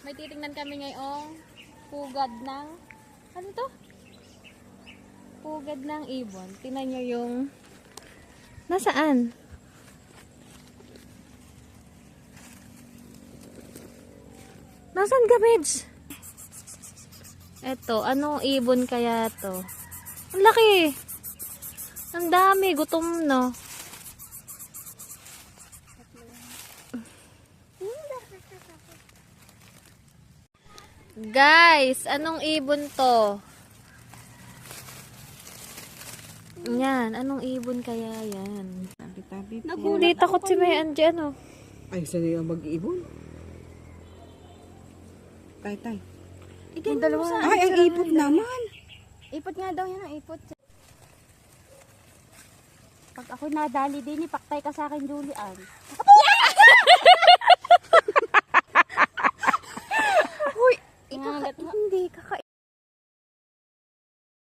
May titingnan kami ngayong pugad ng, ano to? Pugad ng ibon. Tingnan nyo yung, nasaan? Nasaan gamits? Eto, anong ibon kaya to? Ang laki! Ang dami, gutom no. Guys, anong ibon to? Yan, anong ibon kaya yan? Tabi-tabi po. Hindi takot si May Angie, ano? Ay, sa'yo ang mag-iibon. Tay. Yung dalawa. Ay, ang ipot naman. Ipot nga daw yan ang ipot. Pag ako nadali din, ipaktay ka sa akin, Julian. Huy! Hindi,